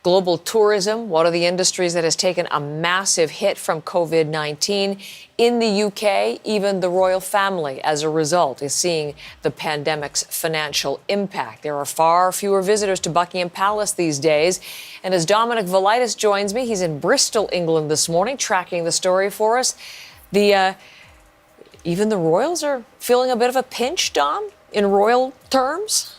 Global tourism, one of the industries that has taken a massive hit from COVID-19. In the UK, even the royal family, as a result, is seeing the pandemic's financial impact. There are far fewer visitors to Buckingham Palace these days. And as Dominic Velitis joins me, he's in Bristol, England this morning, tracking the story for us. Even the royals are feeling a bit of a pinch, Dom, in royal terms?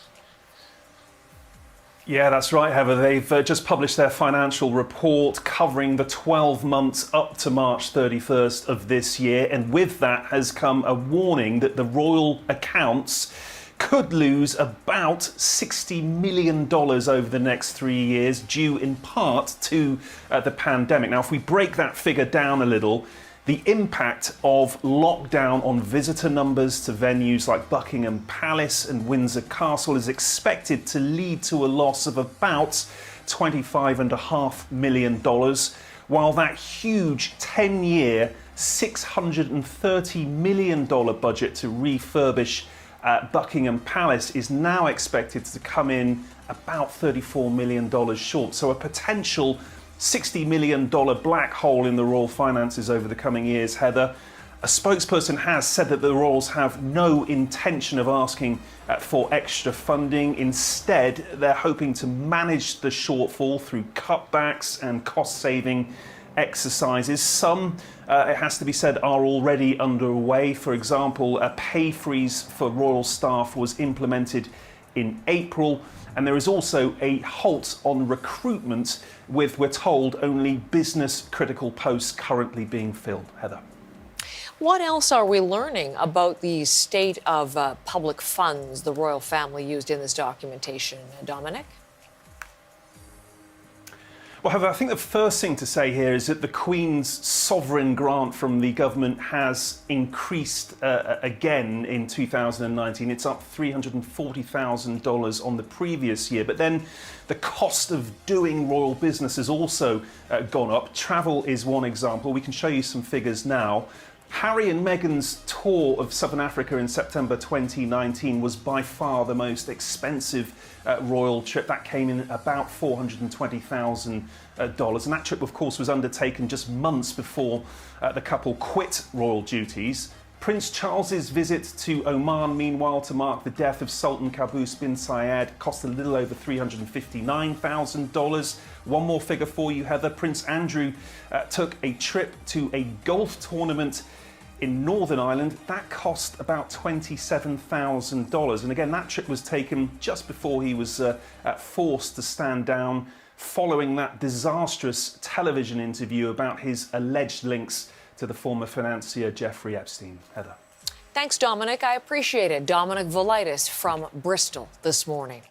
Yeah, that's right, Heather. They've just published their financial report covering the 12 months up to March 31st of this year. And with that has come a warning that the royal accounts could lose about $60 million over the next 3 years, due in part to the pandemic. Now, if we break that figure down a little, the impact of lockdown on visitor numbers to venues like Buckingham Palace and Windsor Castle is expected to lead to a loss of about $25.5 million, while that huge 10-year, $630 million budget to refurbish Buckingham Palace is now expected to come in about $34 million short. So a potential $60 million black hole in the royal finances over the coming years, Heather. A spokesperson has said that the royals have no intention of asking for extra funding. Instead, they're hoping to manage the shortfall through cutbacks and cost-saving exercises. Some, it has to be said, are already underway. For example, a pay freeze for royal staff was implemented in April. And there is also a halt on recruitment with, we're told, only business-critical posts currently being filled. Heather. What else are we learning about the state of public funds the royal family used in this documentation, Dominic? Well, Heather, I think the first thing to say here is that the Queen's sovereign grant from the government has increased again in 2019. It's up $340,000 on the previous year. But then the cost of doing royal business has also gone up. Travel is one example. We can show you some figures now. Harry and Meghan's tour of Southern Africa in September 2019 was by far the most expensive royal trip. That came in about $420,000. And that trip, of course, was undertaken just months before the couple quit royal duties. Prince Charles's visit to Oman, meanwhile, to mark the death of Sultan Qaboos bin Zayed, cost a little over $359,000. One more figure for you, Heather. Prince Andrew took a trip to a golf tournament in Northern Ireland. That cost about $27,000. And again, that trip was taken just before he was forced to stand down following that disastrous television interview about his alleged links to the former financier Jeffrey Epstein. Heather. Thanks, Dominic. I appreciate it. Dominic Velitis from Bristol this morning.